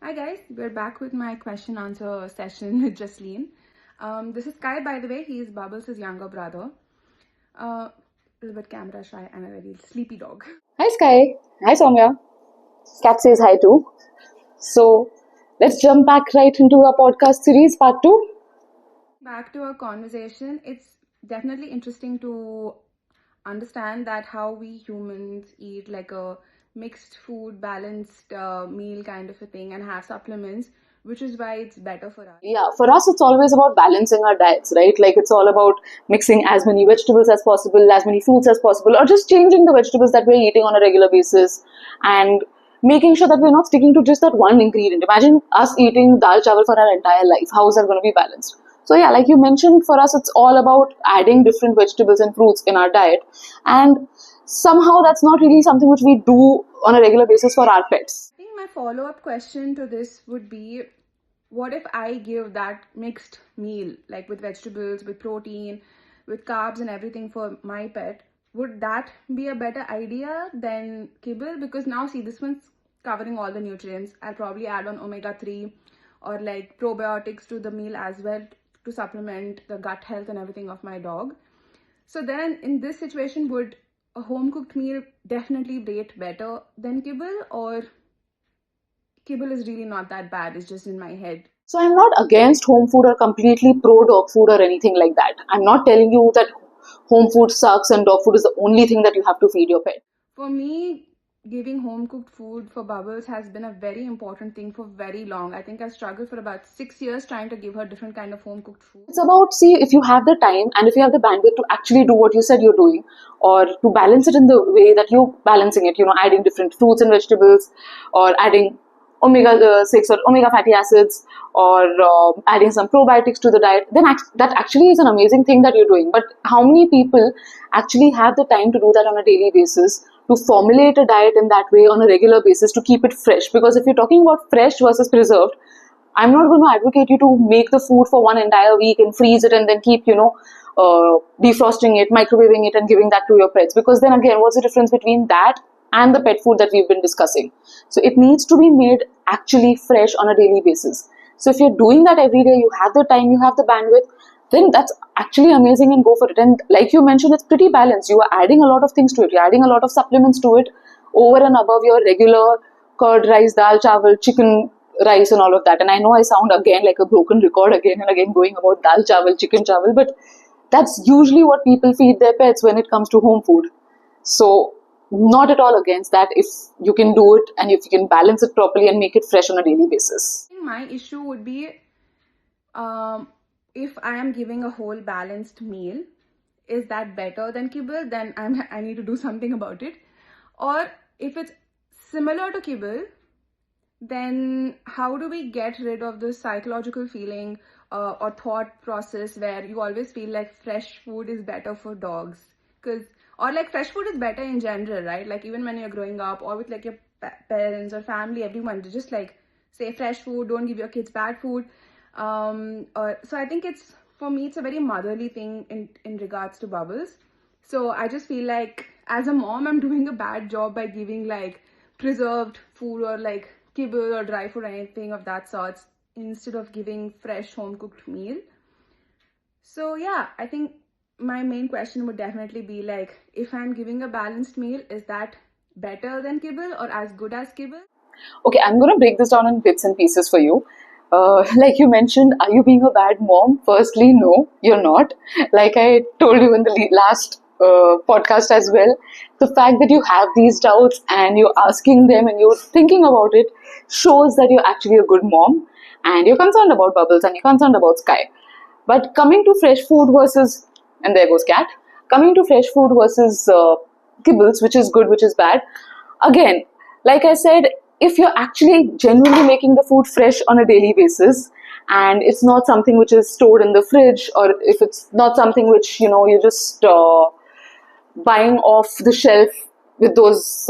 Hi guys, we're back with my question answer session with Jasleen. This is Kai, by the way. He is Bubbles' younger brother. A little bit camera shy and a very sleepy dog. Hi Sky. Hi Soumya. Cat says hi too. So let's jump back right into our podcast series part 2. Back to our conversation. It's definitely interesting to understand that how we humans eat like a mixed food, balanced meal kind of a thing and have supplements, which is why it's better for us. Yeah, for us it's always about balancing our diets, right? Like it's all about mixing as many vegetables as possible, as many fruits as possible, or just changing the vegetables that we're eating on a regular basis and making sure that we're not sticking to just that one ingredient. Imagine us eating dal chawal for our entire life. How is that going to be balanced? So yeah, like you mentioned, for us it's all about adding different vegetables and fruits in our diet, and somehow that's not really something which we do on a regular basis for our pets. I think my follow-up question to this would be, what if I give that mixed meal, like with vegetables, with protein, with carbs and everything for my pet? Would that be a better idea than kibble? Because now, see, this one's covering all the nutrients. I'll probably add on omega-3 or like probiotics to the meal as well to supplement the gut health and everything of my dog. So then in this situation, would a home cooked meal definitely rate better than kibble, or kibble is really not that bad, it's just in my head? So I'm not against home food or completely pro dog food or anything like that. I'm not telling you that home food sucks and dog food is the only thing that you have to feed your pet. For me, giving home cooked food for Bubbles has been a very important thing for very long. I think I struggled for about 6 years trying to give her different kind of home cooked food. It's about, see, if you have the time and if you have the bandwidth to actually do what you said you're doing, or to balance it in the way that you're balancing it, adding different fruits and vegetables, or adding omega 6 or omega fatty acids, or adding some probiotics to the diet, then that actually is an amazing thing that you're doing. But how many people actually have the time to do that on a daily basis, to formulate a diet in that way on a regular basis to keep it fresh? Because if you're talking about fresh versus preserved, I'm not going to advocate you to make the food for one entire week and freeze it and then keep, defrosting it, microwaving it, and giving that to your pets. Because then again, what's the difference between that and the pet food that we've been discussing? So it needs to be made actually fresh on a daily basis. So if you're doing that every day, you have the time, you have the bandwidth, then that's actually amazing and go for it. And like you mentioned, it's pretty balanced. You are adding a lot of things to it. You're adding a lot of supplements to it over and above your regular curd rice, dal chawal, chicken rice and all of that. And I know I sound again like a broken record again and again going about dal chawal, chicken chawal, but that's usually what people feed their pets when it comes to home food. So not at all against that if you can do it and if you can balance it properly and make it fresh on a daily basis. I think my issue would be, if I am giving a whole balanced meal, is that better than kibble? Then I need to do something about it. Or if it's similar to kibble, then how do we get rid of this psychological feeling or thought process where you always feel like fresh food is better for dogs? Or like fresh food is better in general, right? Like even when you're growing up or with like your parents or family, everyone to just like say fresh food, don't give your kids bad food. So I think for me, it's a very motherly thing in regards to Bubbles. So I just feel like as a mom, I'm doing a bad job by giving like preserved food or like kibble or dry food or anything of that sort instead of giving fresh home cooked meal. So yeah, I think my main question would definitely be like, if I'm giving a balanced meal, is that better than kibble or as good as kibble? Okay, I'm going to break this down in bits and pieces for you. Like you mentioned, are you being a bad mom? Firstly, no, you're not. Like I told you in the last podcast as well, the fact that you have these doubts and you're asking them and you're thinking about it shows that you're actually a good mom and you're concerned about Bubbles and you're concerned about Sky. But coming to fresh food versus, and there goes cat, coming to fresh food versus kibbles, which is good, which is bad, again, like I said, if you're actually genuinely making the food fresh on a daily basis and it's not something which is stored in the fridge, or if it's not something which you're just buying off the shelf with those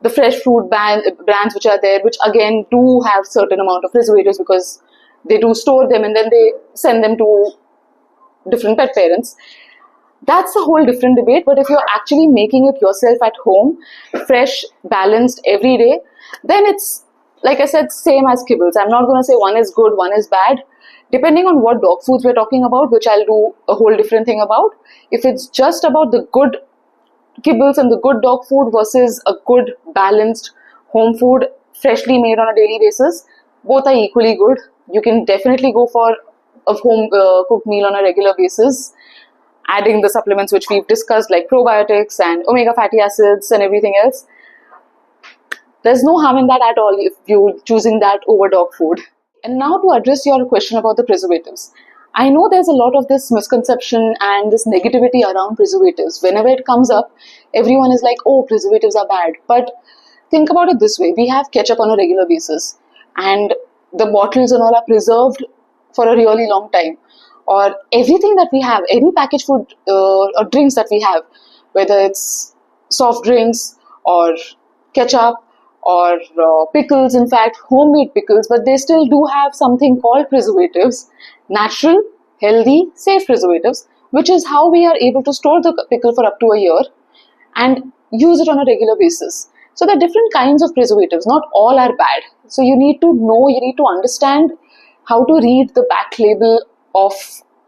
the fresh fruit brands which are there, which again do have certain amount of preservatives because they do store them and then they send them to different pet parents. That's a whole different debate. But if you're actually making it yourself at home, fresh, balanced every day, then it's like I said, same as kibbles. I'm not going to say one is good, one is bad. Depending on what dog foods we're talking about, which I'll do a whole different thing about. If it's just about the good kibbles and the good dog food versus a good balanced home food freshly made on a daily basis, both are equally good. You can definitely go for a home cooked meal on a regular basis, adding the supplements which we've discussed like probiotics and omega fatty acids and everything else. There's no harm in that at all if you're choosing that over dog food. And now to address your question about the preservatives. I know there's a lot of this misconception and this negativity around preservatives. Whenever it comes up, everyone is like, oh, preservatives are bad. But think about it this way. We have ketchup on a regular basis and the bottles and all are preserved for a really long time. Or everything that we have, any packaged food or drinks that we have, whether it's soft drinks or ketchup or pickles, in fact, homemade pickles, but they still do have something called preservatives, natural, healthy, safe preservatives, which is how we are able to store the pickle for up to a year and use it on a regular basis. So there are different kinds of preservatives, not all are bad. So you need to know, you need to understand how to read the back label of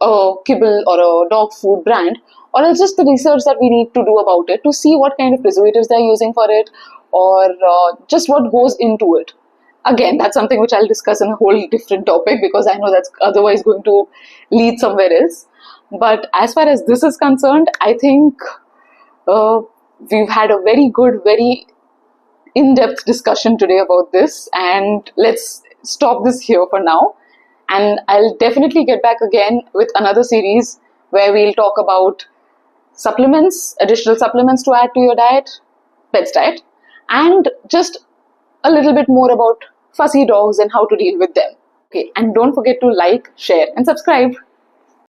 a kibble or a dog food brand, or else just the research that we need to do about it to see what kind of preservatives they're using for it, or just what goes into it. Again, that's something which I'll discuss in a whole different topic because I know that's otherwise going to lead somewhere else. But as far as this is concerned, I think we've had a very good, very in-depth discussion today about this, and let's stop this here for now. And I'll definitely get back again with another series where we'll talk about supplements, additional supplements to add to your diet, pet's diet, and just a little bit more about fussy dogs and how to deal with them. Okay, and don't forget to like, share, and subscribe.